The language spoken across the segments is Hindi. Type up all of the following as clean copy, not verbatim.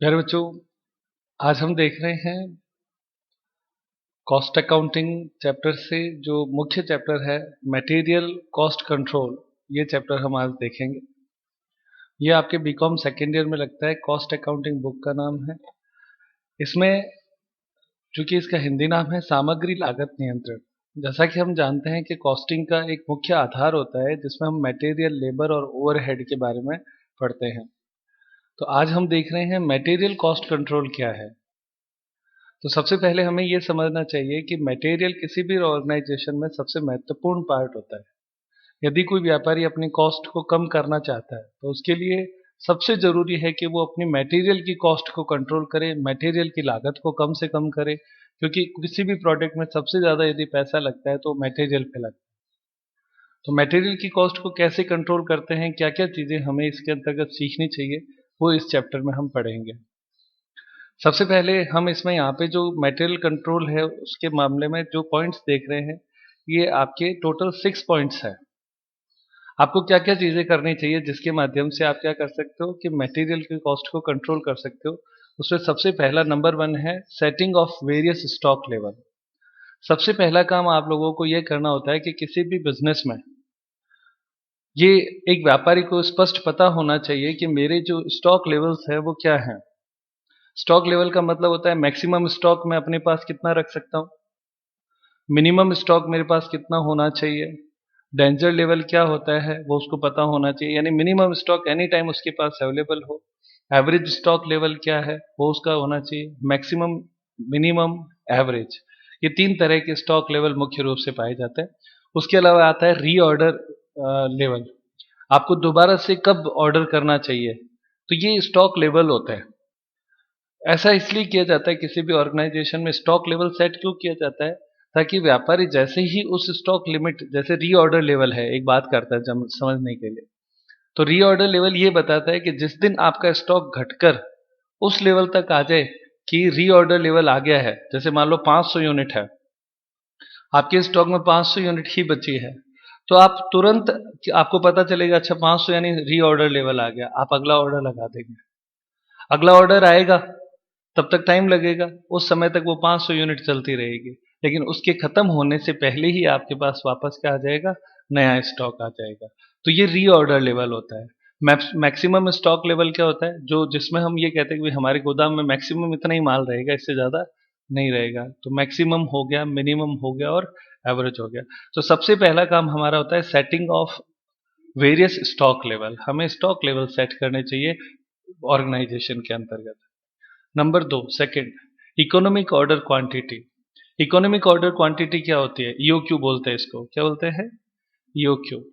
प्यारे बच्चों, आज हम देख रहे हैं कॉस्ट अकाउंटिंग चैप्टर से जो मुख्य चैप्टर है मटेरियल कॉस्ट कंट्रोल। ये चैप्टर हम आज देखेंगे। ये आपके बीकॉम सेकेंड ईयर में लगता है। कॉस्ट अकाउंटिंग बुक का नाम है। इसमें चूंकि इसका हिंदी नाम है सामग्री लागत नियंत्रण। जैसा कि हम जानते हैं कि कॉस्टिंग का एक मुख्य आधार होता है जिसमें हम मटेरियल, लेबर और ओवरहेड के बारे में पढ़ते हैं। तो आज हम देख रहे हैं मटेरियल कॉस्ट कंट्रोल क्या है। तो सबसे पहले हमें यह समझना चाहिए कि मटेरियल किसी भी ऑर्गेनाइजेशन में सबसे महत्वपूर्ण पार्ट होता है। यदि कोई व्यापारी अपनी कॉस्ट को कम करना चाहता है तो उसके लिए सबसे जरूरी है कि वो अपनी मटेरियल की कॉस्ट को कंट्रोल करे, मटेरियल की लागत को कम से कम करे, क्योंकि किसी भी प्रोडक्ट में सबसे ज़्यादा यदि पैसा लगता है तो मटेरियल पे लगता है। तो मटेरियल की कॉस्ट को कैसे कंट्रोल करते हैं, क्या क्या चीज़ें हमें इसके अंतर्गत सीखनी चाहिए, वो इस चैप्टर में हम पढ़ेंगे। सबसे पहले हम इसमें यहाँ पे जो मटेरियल कंट्रोल है उसके मामले में जो पॉइंट्स देख रहे हैं, ये आपके टोटल 6 पॉइंट्स है। आपको क्या क्या चीज़ें करनी चाहिए जिसके माध्यम से आप क्या कर सकते हो कि मटेरियल की कॉस्ट को कंट्रोल कर सकते हो। उसमें सबसे पहला नंबर 1 है setting of various stock level. सबसे पहला काम आप लोगों को यह करना होता है कि किसी भी बिजनेस में ये एक व्यापारी को स्पष्ट पता होना चाहिए कि मेरे जो स्टॉक लेवल्स है वो क्या है। स्टॉक लेवल का मतलब होता है मैक्सिमम स्टॉक मैं अपने पास कितना रख सकता हूँ, मिनिमम स्टॉक मेरे पास कितना होना चाहिए, डेंजर लेवल क्या होता है वो उसको पता होना चाहिए, यानी मिनिमम स्टॉक एनी टाइम उसके पास अवेलेबल हो। एवरेज स्टॉक लेवल क्या है वो उसका होना चाहिए, मैक्सिमम, मिनिमम, एवरेज। ये 3 तरह के स्टॉक लेवल मुख्य रूप से पाए जाते हैं। उसके अलावा आता है रीऑर्डर लेवल। आपको दोबारा से कब ऑर्डर करना चाहिए, तो ये स्टॉक लेवल होता है। ऐसा इसलिए किया जाता है किसी भी ऑर्गेनाइजेशन में स्टॉक लेवल सेट क्यों किया जाता है, ताकि व्यापारी जैसे ही उस स्टॉक लिमिट, जैसे रीऑर्डर लेवल है, एक बात करता है समझने के लिए। तो रीऑर्डर लेवल ये बताता है कि जिस दिन आपका स्टॉक घटकर उस लेवल तक आ जाए कि रीऑर्डर लेवल आ गया है, जैसे मान लो 500 यूनिट है, आपके स्टॉक में 500 यूनिट ही बची है, तो आप तुरंत, आपको पता चलेगा अच्छा 500 यानी रीऑर्डर लेवल आ गया, आप अगला ऑर्डर लगा देंगे। अगला ऑर्डर आएगा तब तक टाइम लगेगा, उस समय तक वो 500 यूनिट चलती रहेगी, लेकिन उसके खत्म होने से पहले ही आपके पास वापस क्या आ जाएगा, नया स्टॉक आ जाएगा। तो ये रीऑर्डर लेवल होता है। मैक्सिमम स्टॉक लेवल क्या होता है, जो जिसमें हम ये कहते हैं कि हमारे गोदाम में मैक्सिमम इतना ही माल रहेगा, इससे ज्यादा नहीं रहेगा। तो मैक्सिमम हो गया, मिनिमम हो गया और एवरेज हो गया। तो सबसे पहला काम हमारा होता है setting of various stock level. हमें स्टॉक लेवल सेट करने चाहिए ऑर्गेनाइजेशन के अंतर्गत। Number 2, second, economic order quantity. Economic order quantity क्या होती है, ईओक्यू बोलते हैं इसको। क्या बोलते हैं, ईओक्यू।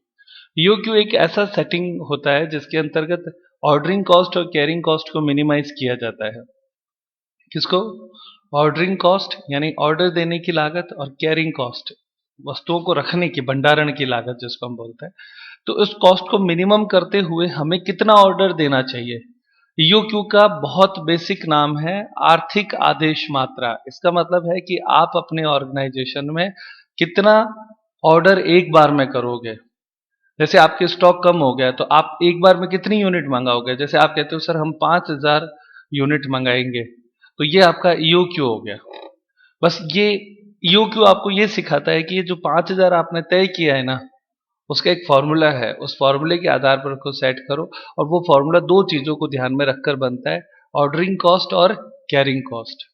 ईओक्यू एक ऐसा सेटिंग होता है जिसके अंतर्गत ऑर्डरिंग कॉस्ट और कैरिंग कॉस्ट को मिनिमाइज किया जाता है। किसको, ऑर्डरिंग कॉस्ट यानी ऑर्डर देने की लागत, और कैरिंग कॉस्ट वस्तुओं को रखने की, भंडारण की लागत जिसको हम बोलते हैं। तो उस कॉस्ट को मिनिमम करते हुए हमें कितना ऑर्डर देना चाहिए। ईओक्यू का बहुत बेसिक नाम है आर्थिक आदेश मात्रा। इसका मतलब है कि आप अपने ऑर्गेनाइजेशन में कितना ऑर्डर एक बार में करोगे। जैसे आपके स्टॉक कम हो गया तो आप एक बार में कितनी यूनिट मंगाओगे। जैसे आप कहते हो सर हम 5000 यूनिट मंगाएंगे, तो ये आपका ईओक्यू हो गया। बस ये ईओक्यू आपको ये सिखाता है कि ये जो 5000 आपने तय किया है ना, उसका एक फॉर्मूला है, उस फॉर्मूले के आधार पर उसको सेट करो। और वो फॉर्मूला 2 चीजों को ध्यान में रखकर बनता है, ऑर्डरिंग कॉस्ट और कैरिंग कॉस्ट।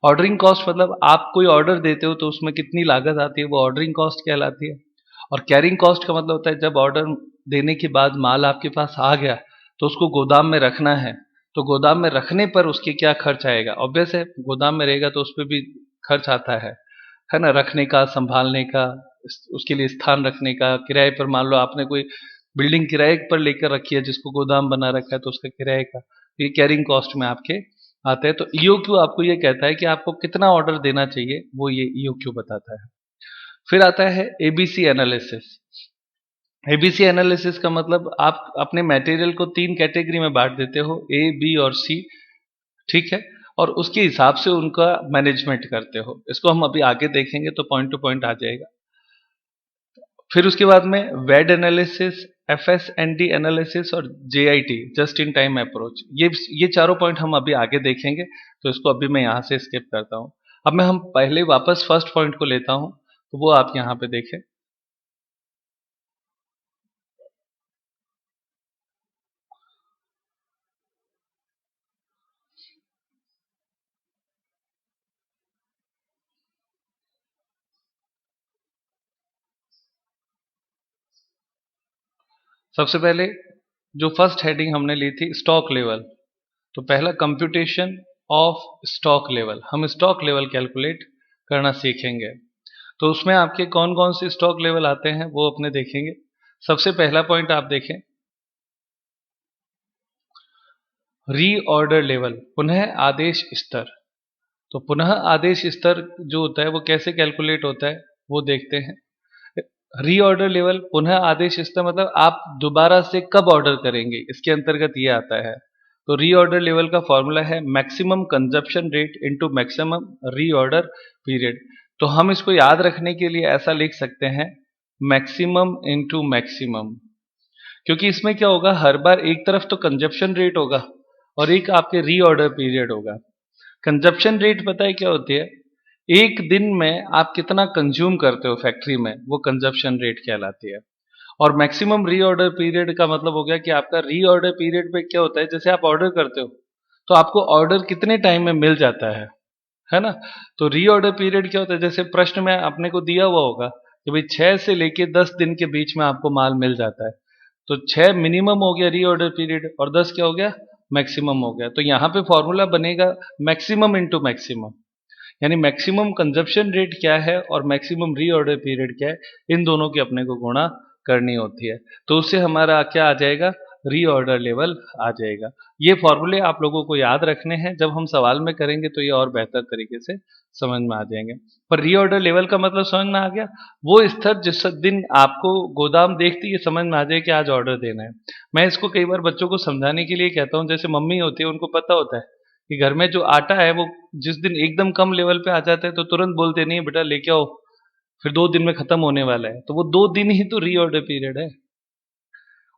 ऑर्डरिंग कॉस्ट मतलब आप कोई ऑर्डर देते हो तो उसमें कितनी लागत आती है, वो ऑर्डरिंग कॉस्ट कहलाती है। और कैरिंग कॉस्ट का मतलब होता है जब ऑर्डर देने के बाद माल आपके पास आ गया तो उसको गोदाम में रखना है, तो गोदाम में रखने पर उसके क्या खर्च आएगा। ऑब्वियस है, गोदाम में रहेगा तो उस पर भी खर्च आता है ना, रखने का, संभालने का, उसके लिए स्थान रखने का, किराए पर, मान लो आपने कोई बिल्डिंग किराए पर लेकर रखी है जिसको गोदाम बना रखा है तो उसका किराए का, ये कैरिंग कॉस्ट में आपके आते हैं। तो ईओक्यू आपको ये कहता है कि आपको कितना ऑर्डर देना चाहिए, वो ये ईओक्यू बताता है। फिर आता है एबीसी एनालिसिस। एबीसी एनालिसिस का मतलब आप अपने मटेरियल को 3 कैटेगरी में बांट देते हो, ए, बी और सी, ठीक है, और उसके हिसाब से उनका मैनेजमेंट करते हो। इसको हम अभी आगे देखेंगे तो पॉइंट टू पॉइंट आ जाएगा। फिर उसके बाद में वेड एनालिसिस, FSND एनालिसिस और JIT just in time approach, ये चारों पॉइंट हम अभी आगे देखेंगे, तो इसको अभी मैं यहाँ से स्किप करता हूँ। अब मैं हम पहले वापस फर्स्ट पॉइंट को लेता हूँ, तो वो आप यहाँ पे देखें। सबसे पहले जो फर्स्ट हेडिंग हमने ली थी स्टॉक लेवल, तो पहला कंप्यूटेशन ऑफ स्टॉक लेवल, हम स्टॉक लेवल कैलकुलेट करना सीखेंगे। तो उसमें आपके कौन कौन से स्टॉक लेवल आते हैं वो अपने देखेंगे। सबसे पहला पॉइंट आप देखें, रीऑर्डर लेवल, पुनः आदेश स्तर। तो पुनः आदेश स्तर जो होता है वो कैसे कैलकुलेट होता है वो देखते हैं। रीऑर्डर लेवल पुनः आदेश स्तर मतलब आप दोबारा से कब ऑर्डर करेंगे, इसके अंतर्गत ये आता है। तो रीऑर्डर लेवल का फॉर्मूला है maximum consumption rate into maximum reorder period. तो हम इसको याद रखने के लिए ऐसा लिख सकते हैं, मैक्सिमम इनटू मैक्सिमम, क्योंकि इसमें क्या होगा, हर बार एक तरफ तो कंजप्शन रेट होगा और एक आपके रीऑर्डर पीरियड होगा। कंजप्शन रेट पता है क्या होती है, एक दिन में आप कितना कंज्यूम करते हो फैक्ट्री में, वो कंजप्शन रेट कहलाती है। और मैक्सिमम रीऑर्डर पीरियड का मतलब हो गया कि आपका रीऑर्डर पीरियड पे क्या होता है, जैसे आप ऑर्डर करते हो तो आपको ऑर्डर कितने टाइम में मिल जाता है ना। तो रीऑर्डर पीरियड क्या होता है, जैसे प्रश्न में अपने को दिया हुआ होगा कि भाई 6 से लेके 10 दिन के बीच में आपको माल मिल जाता है, तो 6 मिनिमम हो गया रीऑर्डर पीरियड और 10 क्या हो गया, मैक्सिमम हो गया। तो यहाँ पे फॉर्मूला बनेगा मैक्सिमम इंटू मैक्सिमम, यानी मैक्सिमम कंजप्शन रेट क्या है और मैक्सिमम रीऑर्डर पीरियड क्या है, इन दोनों की अपने को गुणा करनी होती है। तो उससे हमारा क्या आ जाएगा, रीऑर्डर लेवल आ जाएगा। ये फॉर्मूले आप लोगों को याद रखने हैं, जब हम सवाल में करेंगे तो ये और बेहतर तरीके से समझ में आ जाएंगे। पर रीऑर्डर लेवल का मतलब समझ में आ गया, वो स्तर जिस दिन आपको गोदाम देखते ये समझ में आ जाए कि आज ऑर्डर देना है। मैं इसको कई बार बच्चों को समझाने के लिए कहता हूँ, जैसे मम्मी होती है उनको पता होता है कि घर में जो आटा है वो जिस दिन एकदम कम लेवल पे आ जाता है तो तुरंत बोलते नहीं बेटा लेके आओ, फिर 2 दिन में खत्म होने वाला है, तो वो 2 दिन ही तो रीऑर्डर पीरियड है।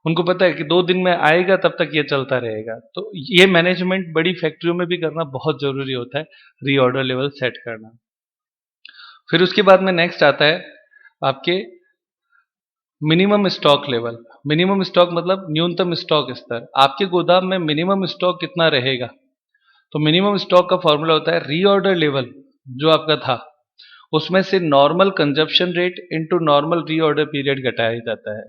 उनको पता है कि 2 दिन में आएगा तब तक ये चलता रहेगा। तो ये मैनेजमेंट बड़ी फैक्ट्रियों में भी करना बहुत जरूरी होता है, रीऑर्डर लेवल सेट करना। फिर उसके बाद में नेक्स्ट आता है आपके minimum stock level. Minimum stock मतलब न्यूनतम स्टॉक स्तर, आपके गोदाम में मिनिमम स्टॉक कितना रहेगा। तो मिनिमम स्टॉक का फॉर्मूला होता है रीऑर्डर लेवल जो आपका था उसमें से normal consumption rate into normal reorder period घटाया जाता है।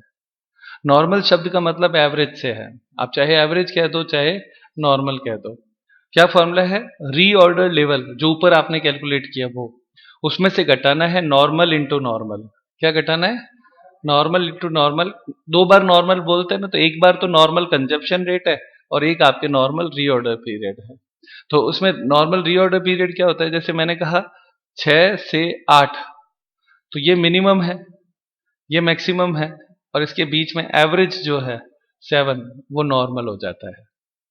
नॉर्मल शब्द का मतलब एवरेज से है, आप चाहे एवरेज कह दो चाहे नॉर्मल कह दो। क्या फॉर्मूला है, रीऑर्डर लेवल जो ऊपर आपने कैलकुलेट किया वो, उसमें से घटाना है नॉर्मल इंटू नॉर्मल। क्या घटाना है, नॉर्मल इंटू नॉर्मल। 2 बार नॉर्मल बोलते हैं ना, तो एक बार तो नॉर्मल कंजप्शन रेट है और एक आपके नॉर्मल रीऑर्डर पीरियड है। तो उसमें नॉर्मल रीऑर्डर पीरियड क्या होता है, जैसे मैंने कहा 6 से 8, तो ये मिनिमम है, ये मैक्सिमम है, और इसके बीच में एवरेज जो है 7, वो नॉर्मल हो जाता है।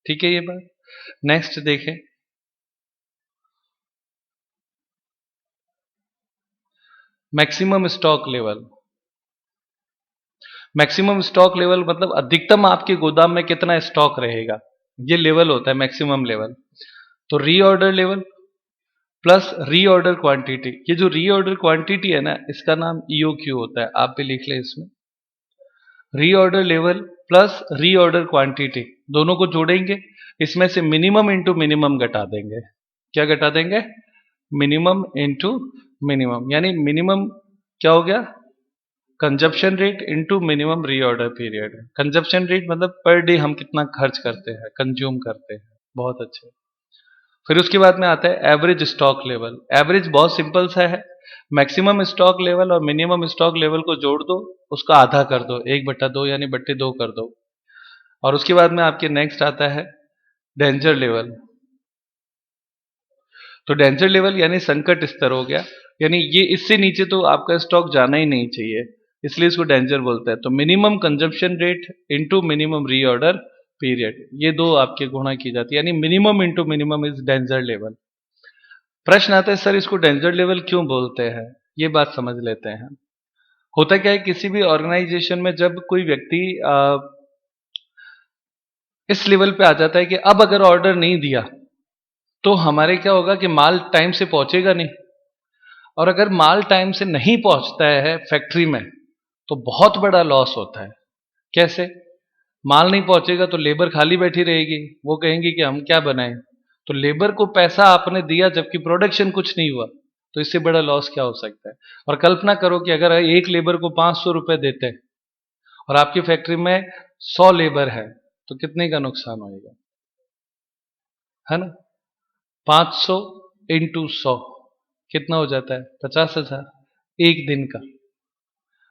ठीक है ये बात। नेक्स्ट देखें, maximum stock level. Maximum stock level मतलब अधिकतम आपके गोदाम में कितना स्टॉक रहेगा, ये लेवल होता है मैक्सिमम लेवल। तो reorder level plus reorder quantity, ये जो रीऑर्डर क्वांटिटी है ना इसका नाम ईओक्यू होता है, आप भी लिख लें इसमें। Reorder level plus reorder quantity दोनों को जोड़ेंगे, इसमें से मिनिमम इंटू मिनिमम घटा देंगे। क्या घटा देंगे, मिनिमम इंटू मिनिमम, यानी मिनिमम क्या हो गया, consumption rate into minimum reorder period. Consumption rate मतलब पर डे हम कितना खर्च करते हैं, कंज्यूम करते हैं। बहुत अच्छे। फिर उसके बाद में आता है एवरेज स्टॉक लेवल। एवरेज बहुत सिंपल सा है, मैक्सिमम स्टॉक लेवल और मिनिमम स्टॉक लेवल को जोड़ दो, उसका आधा कर दो, 1/2 यानी बट्टे 2 कर दो। और उसके बाद में आपके नेक्स्ट आता है डेंजर लेवल। तो डेंजर लेवल यानी संकट स्तर हो गया, यानी ये इससे नीचे तो आपका स्टॉक जाना ही नहीं चाहिए, इसलिए इसको डेंजर बोलते हैं। तो minimum consumption rate into minimum reorder period, ये दो आपके गुणा की जाती है, यानी minimum into minimum is danger level. प्रश्न आता है सर इसको डेंजर लेवल क्यों बोलते हैं, ये बात समझ लेते हैं। होता क्या है, किसी भी ऑर्गेनाइजेशन में जब कोई व्यक्ति इस लेवल पे आ जाता है कि अब अगर ऑर्डर नहीं दिया तो हमारे क्या होगा कि माल टाइम से पहुंचेगा नहीं। और अगर माल टाइम से नहीं पहुंचता है फैक्ट्री में तो बहुत बड़ा लॉस होता है। कैसे? माल नहीं पहुंचेगा तो लेबर खाली बैठी रहेगी, वो कहेंगी कि हम क्या बनाएं। तो लेबर को पैसा आपने दिया जबकि प्रोडक्शन कुछ नहीं हुआ, तो इससे बड़ा लॉस क्या हो सकता है। और कल्पना करो कि अगर एक लेबर को 500 रुपए देते हैं और आपकी फैक्ट्री में 100 लेबर है तो कितने का नुकसान होएगा, है ना। 500 इंटू 100 कितना हो जाता है, 50,000 एक दिन का।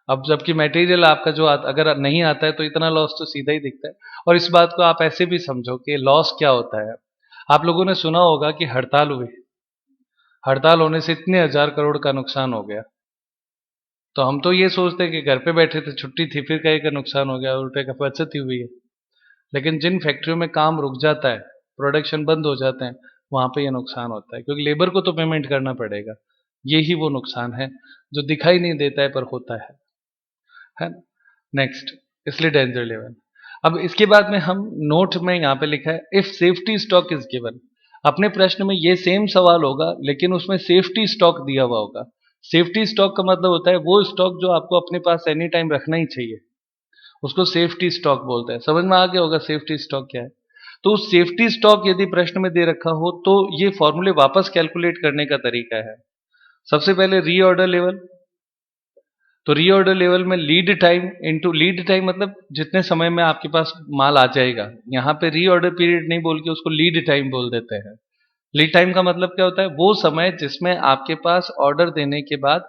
अब जबकि मटेरियल आपका जो अगर नहीं आता है तो इतना लॉस तो सीधा ही दिखता है। और इस बात को आप ऐसे भी समझो कि लॉस क्या होता है। आप लोगों ने सुना होगा कि हड़ताल हुई, हड़ताल होने से इतने हजार करोड़ का नुकसान हो गया। तो हम तो ये सोचते हैं कि घर पे बैठे थे, छुट्टी थी, फिर कहीं का नुकसान हो गया, उल्टे का बचत ही हुई है। लेकिन जिन फैक्ट्रियों में काम रुक जाता है, प्रोडक्शन बंद हो जाते हैं, वहां पे ये नुकसान होता है, क्योंकि लेबर को तो पेमेंट करना पड़ेगा। यही वो नुकसान है जो दिखाई नहीं देता है पर होता है ना। नेक्स्ट, इसलिए डेंजर लेवल। अब इसके बाद में हम नोट में यहाँ पे लिखा है if safety stock is given. अपने प्रश्न में ये सेम सवाल होगा लेकिन उसमें सेफ्टी स्टॉक दिया हुआ होगा। सेफ्टी स्टॉक का मतलब होता है वो स्टॉक जो आपको अपने पास एनी टाइम रखना ही चाहिए, उसको सेफ्टी स्टॉक बोलते हैं। समझ में आ गया होगा सेफ्टी स्टॉक क्या है। तो सेफ्टी स्टॉक यदि प्रश्न में दे रखा हो तो ये फॉर्मूले वापस कैलकुलेट करने का तरीका है। सबसे पहले रीऑर्डर लेवल। तो रीऑर्डर लेवल में lead time into lead time, मतलब जितने समय में आपके पास माल आ जाएगा। यहाँ पे रीऑर्डर पीरियड नहीं बोल के उसको लीड टाइम बोल देते हैं। लीड टाइम का मतलब क्या होता है, वो समय जिसमें आपके पास ऑर्डर देने के बाद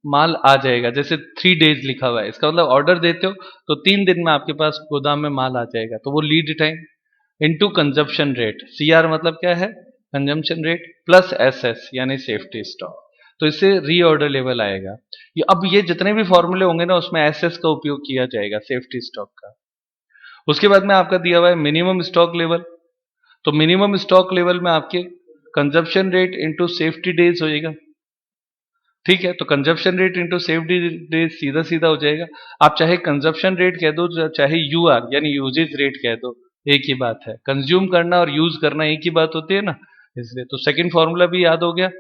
माल आ जाएगा। जैसे 3 डेज लिखा हुआ है, इसका मतलब ऑर्डर देते हो तो 3 दिन में आपके पास गोदाम में माल आ जाएगा, तो वो lead time. Into consumption rate, CR मतलब क्या है, कंजम्पशन रेट, प्लस एसएस यानी सेफ्टी स्टॉक। तो इससे रीऑर्डर लेवल आएगा। अब ये जितने भी फॉर्मूले होंगे ना उसमें एसएस का उपयोग किया जाएगा, सेफ्टी स्टॉक का। उसके बाद में आपका दिया हुआ है मिनिमम स्टॉक लेवल। तो मिनिमम स्टॉक लेवल में आपके consumption rate into safety days होएगा। ठीक है, तो consumption rate into safety days सीधा सीधा हो जाएगा। आप चाहे कंजप्शन रेट कह दो चाहे यूआर यानी यूजेज रेट कह दो, एक ही बात है। कंज्यूम करना और यूज करना एक ही बात होती है ना, इसलिए तो सेकंड फॉर्मूला भी याद हो गया।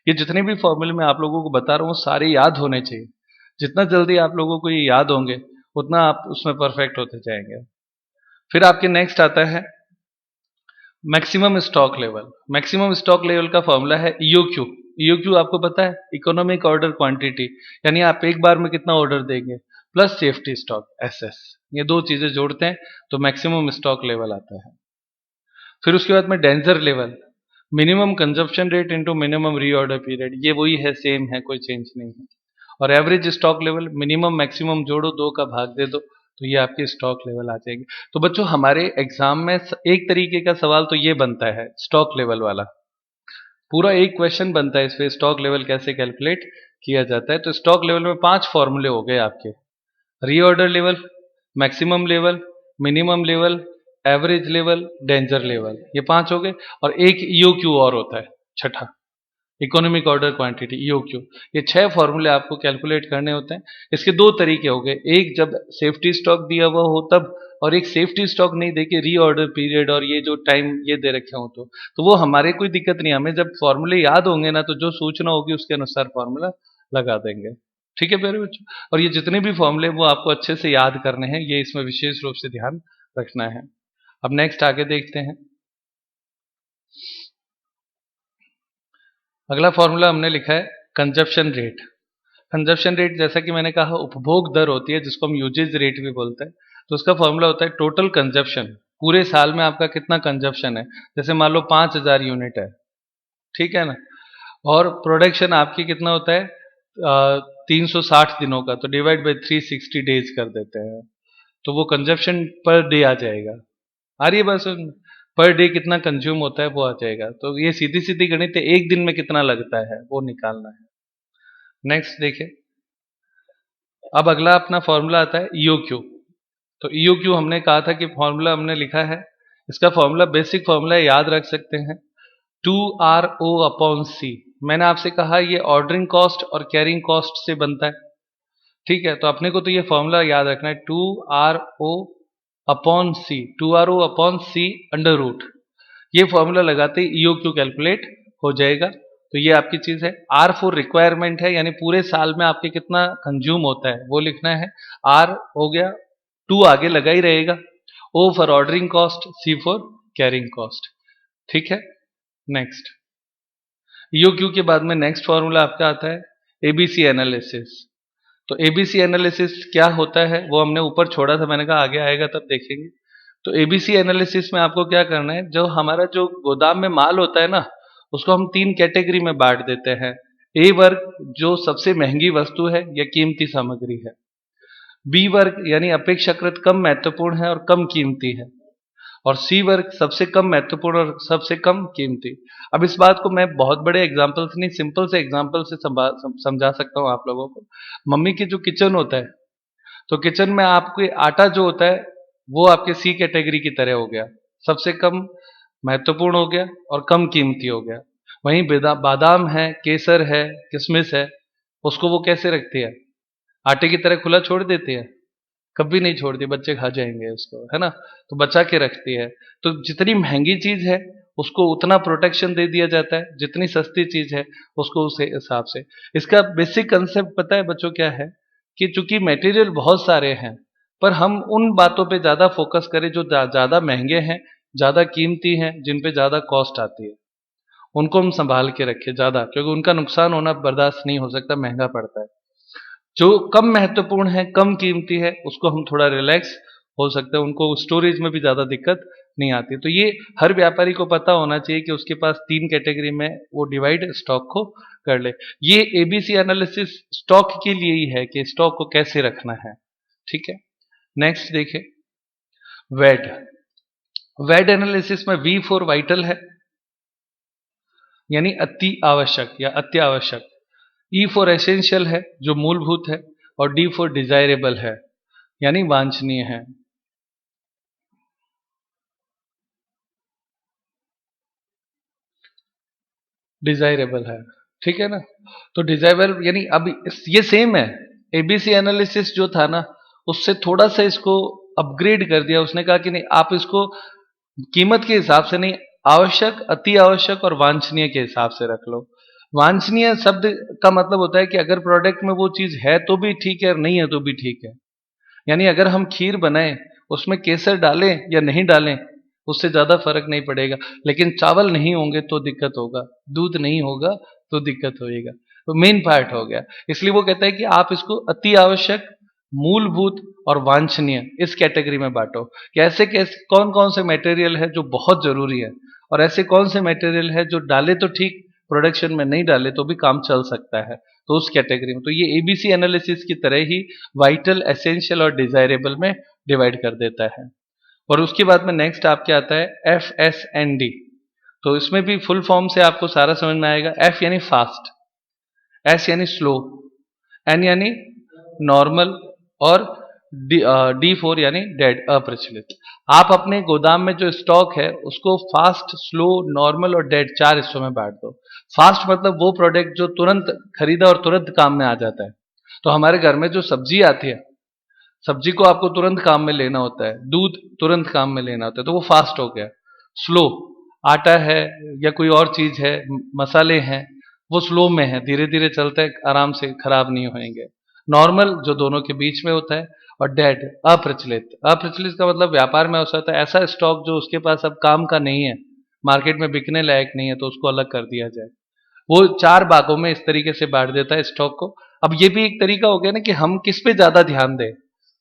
ये जितने भी फॉर्मूले मैं आप लोगों को बता रहा हूँ सारे याद होने चाहिए। जितना जल्दी आप लोगों को ये याद होंगे उतना आप उसमें परफेक्ट होते जाएंगे। फिर आपके नेक्स्ट आता है maximum stock level. Maximum stock level का फॉर्मूला है ईओक्यू। ईओक्यू आपको पता है, इकोनॉमिक ऑर्डर क्वांटिटी, यानी आप एक बार में कितना ऑर्डर देंगे, प्लस सेफ्टी स्टॉक एसएस। ये दो चीजें जोड़ते हैं तो मैक्सिमम स्टॉक लेवल आता है। फिर उसके बाद में danger level, minimum consumption rate into minimum reorder period, ये वही है, सेम है, कोई चेंज नहीं है। और average stock level, minimum maximum जोड़ो, दो का भाग दे दो तो ये आपकी स्टॉक लेवल आ जाएगी। तो बच्चों हमारे एग्जाम में एक तरीके का सवाल तो ये बनता है स्टॉक लेवल वाला, पूरा एक क्वेश्चन बनता है इस पे, स्टॉक लेवल कैसे कैलकुलेट किया जाता है। तो स्टॉक लेवल में 5 फॉर्मूले हो गए आपके, reorder level, maximum level, minimum level, average level, danger level, ये 5 हो गए। और एक ईओक्यू और होता है छठा, इकोनॉमिक ऑर्डर क्वांटिटी, ईओक्यू। ये 6 फॉर्मूले आपको कैलकुलेट करने होते हैं। इसके दो तरीके हो गए, एक जब सेफ्टी स्टॉक दिया हुआ हो तब, और एक सेफ्टी स्टॉक नहीं देके रीऑर्डर पीरियड और ये जो टाइम ये दे रखे हो तो वो हमारे कोई दिक्कत नहीं, हमें जब फॉर्मूले याद होंगे ना तो जो सूचना होगी उसके अनुसार फॉर्मूला लगा देंगे। ठीक है प्यारे बच्चों, और ये जितने भी फॉर्मूले वो आपको अच्छे से याद करने हैं, ये इसमें विशेष रूप से ध्यान रखना है। अब नेक्स्ट आगे देखते हैं। अगला फॉर्मूला हमने लिखा है कंजप्शन रेट। कंजप्शन रेट जैसा कि मैंने कहा उपभोग दर होती है जिसको हम यूजेज रेट भी बोलते हैं। तो उसका फॉर्मूला होता है टोटल कंजप्शन, पूरे साल में आपका कितना कंजप्शन है। जैसे मान लो 5,000 यूनिट है, ठीक है ना, और प्रोडक्शन आपकी कितना होता है 360 दिनों का, तो डिवाइड बाई 360 डेज कर देते हैं, तो वो कंजप्शन पर डे आ जाएगा। आ रही है बस, पर डे कितना कंज्यूम होता है वो आ जाएगा। तो ये सीधी सीधी गणित है, एक दिन में कितना लगता है वो निकालना है। नेक्स्ट देखिए, अब अगला अपना फॉर्मूला आता है ईओक्यू। तो ईओक्यू हमने कहा था कि फॉर्मूला हमने लिखा है, इसका फॉर्मूला बेसिक फॉर्मूला याद रख सकते हैं, 2RO/C। मैंने आपसे कहा ये ऑर्डरिंग कॉस्ट और कैरिंग कॉस्ट से बनता है। ठीक है, तो अपने को तो ये फॉर्मूला याद रखना है, 2RO अपॉन सी, 2RO अपॉन सी अंडर रूट। ये फॉर्मूला लगाते ही EOQ कैलकुलेट हो जाएगा। तो ये आपकी चीज है। R4 रिक्वायरमेंट है, यानी पूरे साल में आपके कितना कंज्यूम होता है वो लिखना है। R हो गया, 2 आगे लगा ही रहेगा। O for ordering cost, C for carrying cost. ठीक है, नेक्स्ट EOQ के बाद में नेक्स्ट फॉर्मूला आपका आता है ABC एनालिसिस। तो ABC एनालिसिस क्या होता है वो हमने ऊपर छोड़ा था, मैंने कहा आगे आएगा तब देखेंगे। तो ABC एनालिसिस में आपको क्या करना है, जो हमारा जो गोदाम में माल होता है ना, उसको हम 3 कैटेगरी में बांट देते हैं। A वर्ग जो सबसे महंगी वस्तु है या कीमती सामग्री है। B वर्ग यानी अपेक्षाकृत कम महत्वपूर्ण है और कम कीमती है। और सी वर्ग सबसे कम महत्वपूर्ण और सबसे कम कीमती। अब इस बात को मैं बहुत बड़े एग्जाम्पल से नहीं, सिंपल से एग्जाम्पल से समझा सकता हूँ आप लोगों को। मम्मी की जो किचन होता है, तो किचन में आपके आटा जो होता है वो आपके सी कैटेगरी की तरह हो गया, सबसे कम महत्वपूर्ण हो गया और कम कीमती हो गया। वहीं बादाम है, केसर है, किशमिश है, उसको वो कैसे रखती है, आटे की तरह खुला छोड़ देती है? कभी नहीं छोड़ती, बच्चे खा जाएंगे उसको, है ना। तो बचा के रखती है। तो जितनी महंगी चीज है उसको उतना प्रोटेक्शन दे दिया जाता है, जितनी सस्ती चीज है उसको उस हिसाब से। इसका बेसिक कंसेप्ट पता है बच्चों क्या है, कि चूंकि मटेरियल बहुत सारे हैं, पर हम उन बातों पे ज्यादा फोकस करें जो ज्यादा महंगे हैं, ज्यादा कीमती हैं, जिन पे ज्यादा कॉस्ट आती है, उनको हम संभाल के रखें ज्यादा, क्योंकि उनका नुकसान होना बर्दाश्त नहीं हो सकता, महंगा पड़ता है। जो कम महत्वपूर्ण है, कम कीमती है, उसको हम थोड़ा रिलैक्स हो सकते हैं, उनको स्टोरेज में भी ज़्यादा दिक्कत नहीं आती। तो ये हर व्यापारी को पता होना चाहिए कि उसके पास 3 कैटेगरी में वो डिवाइड स्टॉक को कर ले। ये ABC एनालिसिस स्टॉक के लिए ही है कि स्टॉक को कैसे रखना है। ठीक है, नेक्स्ट देखिए वेड। वेड एनालिसिस में V फॉर वाइटल है, यानी अति आवश्यक या अत्यावश्यक। ई फॉर एसेंशियल है, जो मूलभूत है। और डी फॉर डिजायरेबल है, यानी वांछनीय है। डिजायरेबल है, ठीक है ना। तो डिजायरेबल यानी अब ये सेम है। ABC एनालिसिस जो था ना, उससे थोड़ा सा इसको अपग्रेड कर दिया। उसने कहा कि नहीं, आप इसको कीमत के हिसाब से नहीं, आवश्यक, अति आवश्यक और वांछनीय के हिसाब से रख लो। वांछनीय शब्द का मतलब होता है कि अगर प्रोडक्ट में वो चीज है तो भी ठीक है और नहीं है तो भी ठीक है। यानी अगर हम खीर बनाएं, उसमें केसर डालें या नहीं डालें, उससे ज्यादा फर्क नहीं पड़ेगा। लेकिन चावल नहीं होंगे तो दिक्कत होगा, दूध नहीं होगा तो दिक्कत होएगा। तो मेन पार्ट हो गया। इसलिए वो कहता है कि आप इसको अति आवश्यक, मूलभूत और वांछनीय इस कैटेगरी में बांटो। कि ऐसे कैसे कौन कौन से मटेरियल है जो बहुत जरूरी है, और ऐसे कौन से मटेरियल है जो डाले तो ठीक, प्रोडक्शन में नहीं डाले तो भी काम चल सकता है, तो उस कैटेगरी में। तो ये ABC एनालिसिस की तरह ही वाइटल, एसेंशियल और डिजायरेबल में डिवाइड कर देता है। और उसके बाद में नेक्स्ट आपके आता है FSND। तो इसमें भी फुल फॉर्म से आपको सारा समझ में आएगा। F यानी फास्ट, S यानी स्लो, N यानी नॉर्मल, और डी फोर यानी डेड, अप्रचलित। आप अपने गोदाम में जो स्टॉक है उसको फास्ट, स्लो, नॉर्मल और डेड 4 हिस्सों में बांट दो। फास्ट मतलब वो प्रोडक्ट जो तुरंत खरीदा और तुरंत काम में आ जाता है। तो हमारे घर में जो सब्जी आती है, सब्जी को आपको तुरंत काम में लेना होता है, दूध तुरंत काम में लेना होता है, तो वो फास्ट हो गया। स्लो, आटा है या कोई और चीज है, मसाले हैं, वो स्लो में है, धीरे धीरे चलता है, आराम से, खराब नहीं होंगे। नॉर्मल जो दोनों के बीच में होता है। और डेड, अप्रचलित। अप्रचलित का मतलब व्यापार में हो सकता है ऐसा स्टॉक जो उसके पास अब काम का नहीं है, मार्केट में बिकने लायक नहीं है, तो उसको अलग कर दिया जाए। वो 4 भागों में इस तरीके से बांट देता है स्टॉक को। अब ये भी एक तरीका हो गया ना कि हम किस पे ज्यादा ध्यान दें।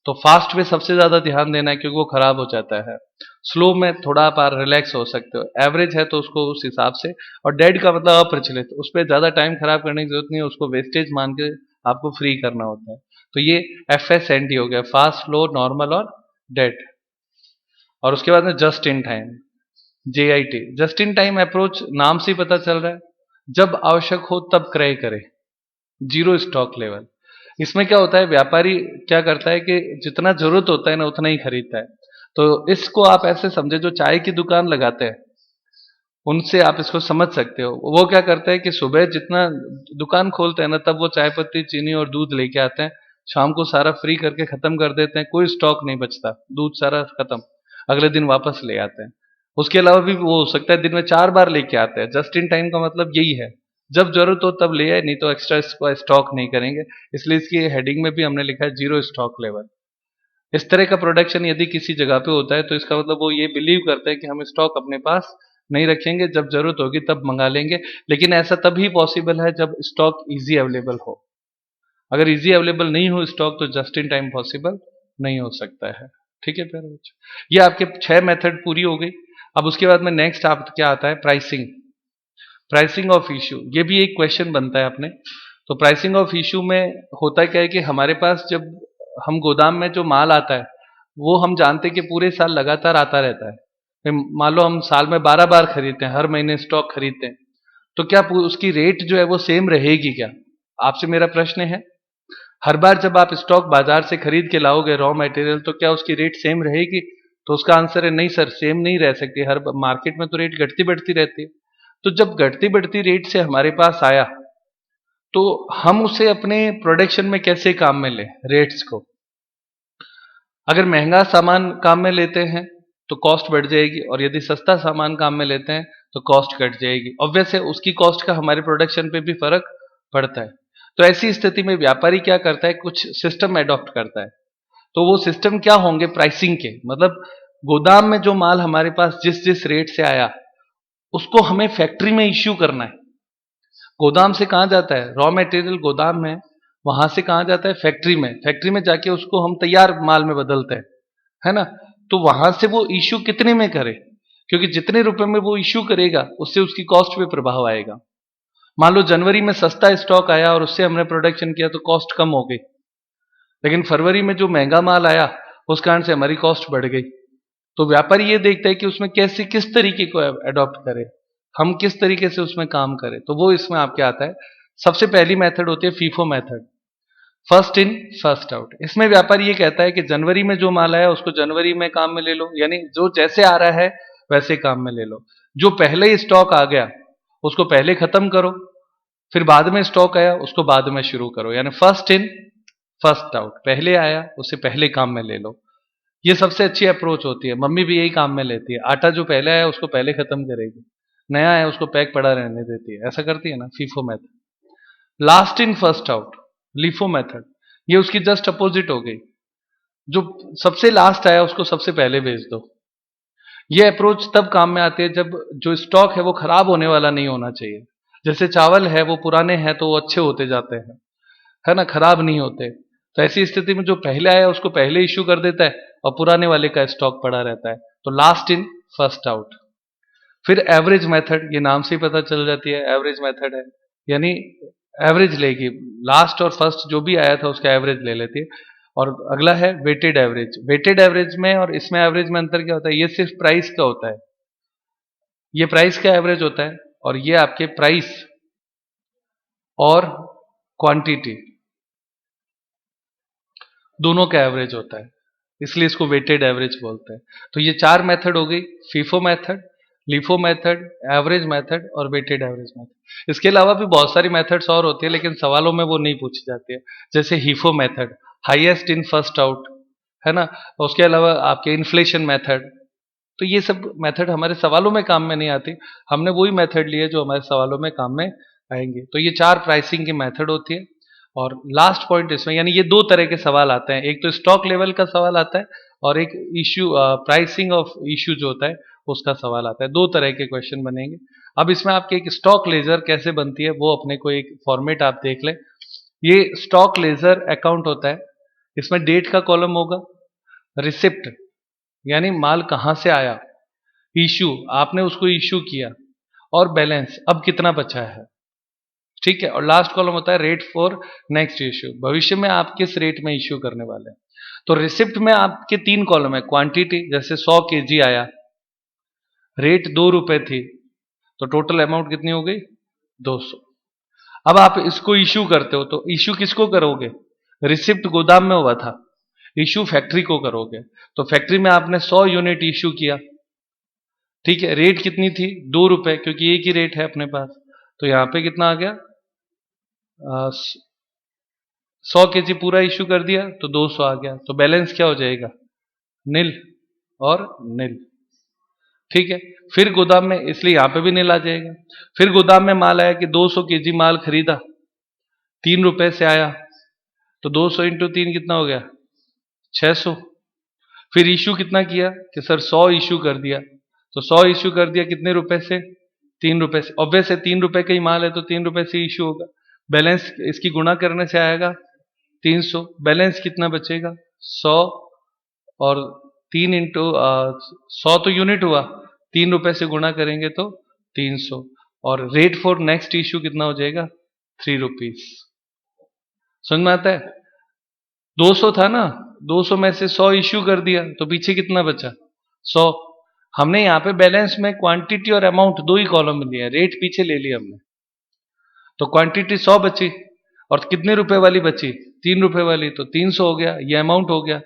तो फास्ट पे सबसे ज्यादा ध्यान देना है, क्योंकि वो खराब हो जाता है। स्लो में थोड़ा आप रिलैक्स हो सकते हो, एवरेज है तो उसको उस हिसाब से। और डेड का मतलब अप्रचलित, उस पर ज्यादा टाइम खराब करने की जरूरत नहीं है, उसको वेस्टेज मान के आपको फ्री करना होता है। तो ये FSND हो गया, फास्ट, स्लो, नॉर्मल और डेड। और उसके बाद में just in time, JIT, just in time approach नाम से ही पता चल रहा है, जब आवश्यक हो तब क्रय करें, जीरो स्टॉक लेवल। इसमें क्या होता है, व्यापारी क्या करता है कि जितना जरूरत होता है ना उतना ही खरीदता है। तो इसको आप ऐसे समझे, जो चाय की दुकान लगाते हैं उनसे आप इसको समझ सकते हो। वो क्या करते हैं कि सुबह जितना दुकान खोलते हैं ना, तब वो चाय पत्ती, चीनी और दूध लेके आते हैं, शाम को सारा फ्री करके खत्म कर देते हैं, कोई स्टॉक नहीं बचता, दूध सारा खत्म, अगले दिन वापस ले आते हैं। उसके अलावा भी वो हो सकता है दिन में 4 बार लेके आते हैं। जस्ट इन टाइम का मतलब यही है, जब जरूरत हो तब ले आए, नहीं तो एक्स्ट्रा इसको स्टॉक नहीं करेंगे। इसलिए इसकी हेडिंग में भी हमने लिखा है जीरो स्टॉक लेवल। इस तरह का प्रोडक्शन यदि किसी जगह पे होता है तो इसका मतलब वो ये बिलीव करते हैं कि हम स्टॉक अपने पास नहीं रखेंगे, जब जरूरत होगी तब मंगा लेंगे। लेकिन ऐसा तभी पॉसिबल है जब स्टॉक इजी अवेलेबल हो। अगर इजी अवेलेबल नहीं हो स्टॉक तो जस्ट इन टाइम पॉसिबल नहीं हो सकता है। ठीक है प्यारे बच्चों, ये आपके 6 मेथड पूरी हो गई। अब उसके बाद में नेक्स्ट आप क्या आता है, प्राइसिंग। प्राइसिंग ऑफ इशू, ये भी एक क्वेश्चन बनता है अपने। तो प्राइसिंग ऑफ इशू में होता क्या है कि हमारे पास जब हम गोदाम में जो माल आता है वो हम जानते हैं कि पूरे साल लगातार आता रहता है। मान लो हम साल में 12 बार खरीदते हैं, हर महीने स्टॉक खरीदते हैं, तो क्या उसकी रेट जो है वो सेम रहेगी क्या? आपसे मेरा प्रश्न है, हर बार जब आप स्टॉक बाजार से खरीद के लाओगे रॉ मटेरियल, तो क्या उसकी रेट सेम रहेगी? तो उसका आंसर है नहीं सर, सेम नहीं रह सकती। हर मार्केट में तो रेट घटती बढ़ती रहती है। तो जब घटती बढ़ती रेट से हमारे पास आया तो हम उसे अपने प्रोडक्शन में कैसे काम में लें रेट्स को? अगर महंगा सामान काम में लेते हैं तो कॉस्ट बढ़ जाएगी, और यदि सस्ता सामान काम में लेते हैं तो कॉस्ट घट जाएगी। ऑब्वियस है उसकी कॉस्ट का हमारे प्रोडक्शन पे भी फर्क पड़ता है। तो ऐसी स्थिति में व्यापारी क्या करता है, कुछ सिस्टम एडॉप्ट करता है। तो वो सिस्टम क्या होंगे, प्राइसिंग के, मतलब गोदाम में जो माल हमारे पास जिस जिस रेट से आया उसको हमें फैक्ट्री में इश्यू करना है। गोदाम से कहां जाता है, रॉ मटेरियल गोदाम में, वहां से कहां जाता है, फैक्ट्री में। फैक्ट्री में जाके उसको हम तैयार माल में बदलते हैं, है ना। तो वहां से वो इश्यू कितने में करे, क्योंकि जितने रुपए में वो इश्यू करेगा उससे उसकी कॉस्ट पे प्रभाव आएगा। मान लो जनवरी में सस्ता स्टॉक आया और उससे हमने प्रोडक्शन किया तो कॉस्ट कम हो गई, लेकिन फरवरी में जो महंगा माल आया उस कारण से हमारी कॉस्ट बढ़ गई। तो व्यापारी ये देखता है कि उसमें कैसे किस तरीके को अडॉप्ट करें, हम किस तरीके से उसमें काम करें। तो वो इसमें आपके आता है। सबसे पहली मेथड होती है FIFO method, first in first out. इसमें व्यापारी ये कहता है कि जनवरी में जो माल आया उसको जनवरी में काम में ले लो, यानी जो जैसे आ रहा है वैसे काम में ले लो। जो पहले ही स्टॉक आ गया उसको पहले खत्म करो, फिर बाद में स्टॉक आया उसको बाद में शुरू करो, यानी फर्स्ट इन फर्स्ट आउट। पहले आया उसे पहले काम में ले लो। ये सबसे अच्छी अप्रोच होती है, मम्मी भी यही काम में लेती है। आटा जो पहले आया उसको पहले खत्म करेगी, नया है उसको पैक पड़ा रहने देती है, ऐसा करती है ना FIFO method. Last in first out, LIFO method, ये उसकी जस्ट अपोजिट हो गई। जो सबसे लास्ट आया उसको सबसे पहले भेज दो। ये अप्रोच तब काम में आती है जब जो स्टॉक है वो खराब होने वाला नहीं होना चाहिए। जैसे चावल है वो पुराने हैं तो वो अच्छे होते जाते हैं, है ना, खराब नहीं होते। तो ऐसी स्थिति में जो पहले आया उसको पहले इश्यू कर देता है और पुराने वाले का स्टॉक पड़ा रहता है। तो लास्ट इन फर्स्ट आउट। फिर एवरेज मेथड, ये नाम से ही पता चल जाती है एवरेज मेथड है, यानी एवरेज लेगी, लास्ट और फर्स्ट जो भी आया था उसका एवरेज ले लेती है। और अगला है वेटेड एवरेज। वेटेड एवरेज में और इसमें एवरेज में अंतर क्या होता है, ये सिर्फ प्राइस का होता है, ये प्राइस का एवरेज होता है, और ये आपके प्राइस और क्वांटिटी दोनों का एवरेज होता है, इसलिए इसको वेटेड एवरेज बोलते हैं। तो ये 4 मेथड हो गई, FIFO method, LIFO method, average method और वेटेड एवरेज मेथड। इसके अलावा भी बहुत सारी मेथड्स और होती है लेकिन सवालों में वो नहीं पूछी जाती है। जैसे HIFO method, highest in first out, है ना। उसके अलावा आपके इन्फ्लेशन मेथड। तो ये सब मेथड हमारे सवालों में काम में नहीं आती, हमने वही मेथड लिए जो हमारे सवालों में काम में आएंगे। तो ये 4 प्राइसिंग की मेथड होती है। और लास्ट पॉइंट इसमें, यानी ये 2 तरह के सवाल आते हैं, एक तो स्टॉक लेवल का सवाल आता है और एक इश्यू प्राइसिंग ऑफ इश्यू जो होता है उसका सवाल आता है। 2 तरह के क्वेश्चन बनेंगे। अब इसमें आपके एक स्टॉक लेजर कैसे बनती है वो अपने को एक फॉर्मेट आप देख लें। ये स्टॉक लेजर अकाउंट होता है, इसमें डेट का कॉलम होगा, रिसिप्ट यानी माल कहां से आया, इश्यू आपने उसको इश्यू किया, और बैलेंस अब कितना बचा है। ठीक है, और लास्ट कॉलम होता है रेट फॉर नेक्स्ट इश्यू, भविष्य में आप किस रेट में इश्यू करने वाले हैं। तो रिसिप्ट में आपके 3 कॉलम है, क्वांटिटी जैसे 100 केजी आया, रेट 2 रुपए थी, तो टोटल अमाउंट कितनी हो गई 200। अब आप इसको इश्यू करते हो तो इश्यू किसको करोगे, रिसिप्ट गोदाम में हुआ था, इश्यू फैक्ट्री को करोगे। तो फैक्ट्री में आपने 100 यूनिट इश्यू किया, ठीक है, रेट कितनी थी 2 रुपए, क्योंकि एक ही रेट है अपने पास। तो यहां पे कितना आ गया 100 kg पूरा इशू कर दिया तो 200 आ गया, तो बैलेंस क्या हो जाएगा? नील और नील। ठीक है, फिर गोदाम में, इसलिए यहां पे भी नील आ जाएगा। फिर गोदाम में माल आया कि 200 kg माल खरीदा, 3 रुपए से आया, तो 200 इंटू 3 कितना हो गया? 600। फिर इशू कितना किया कि सर 100 इशू कर दिया, तो 100 इशू कर दिया कितने रुपए से? 3 रुपए से। ऑब्वियस है 3 रुपए का ही माल है तो 3 रुपए से इशू होगा। बैलेंस इसकी गुणा करने से आएगा 300। बैलेंस कितना बचेगा? 100 और 100 तो यूनिट हुआ, 3 रुपए से गुणा करेंगे तो 300। और रेट फॉर नेक्स्ट इशू कितना हो जाएगा? 3 रुपीज। समझ में आता है? 200 था ना, 200 में से 100 इश्यू कर दिया तो पीछे कितना बचा? 100। हमने यहाँ पे बैलेंस में क्वांटिटी और अमाउंट दो ही कॉलम में दिया है, रेट पीछे ले लिया हमने, तो क्वांटिटी 100 बची और कितने रुपए वाली बची? 3 रुपए वाली, तो 300 हो गया, ये अमाउंट हो गया।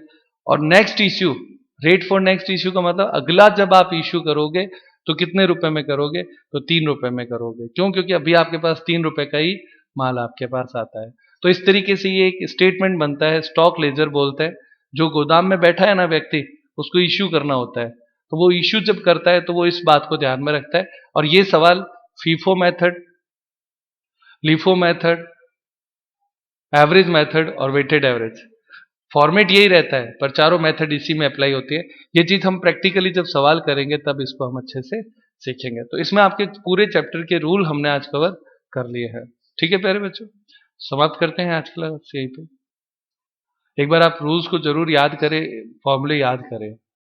और next issue, rate for next issue का मतलब अगला जब आप इश्यू करोगे तो कितने रुपए में करोगे? तो 3 रुपए में करोगे। क्यों? क्योंकि अभी आपके पास 3 रुपए का ही माल आपके पास आता है। तो इस तरीके से ये एक स्टेटमेंट बनता है, स्टॉक लेजर बोलते हैं। जो गोदाम में बैठा है ना व्यक्ति, उसको इश्यू करना होता है, तो वो इश्यू जब करता है तो वो इस बात को ध्यान में रखता है। और ये सवाल FIFO method, LIFO method, average method और वेटेड एवरेज, फॉर्मेट यही रहता है, पर चारों मेथड इसी में अप्लाई होती है। ये चीज हम प्रैक्टिकली जब सवाल करेंगे तब इसको हम अच्छे से सीखेंगे। तो इसमें आपके पूरे चैप्टर के रूल हमने आज कवर कर लिए हैं। ठीक है प्यारे बच्चों, समाप्त करते हैं आज के क्लास यहीं पे। एक बार आप रूल्स को जरूर याद करें, फॉर्मूले याद करें।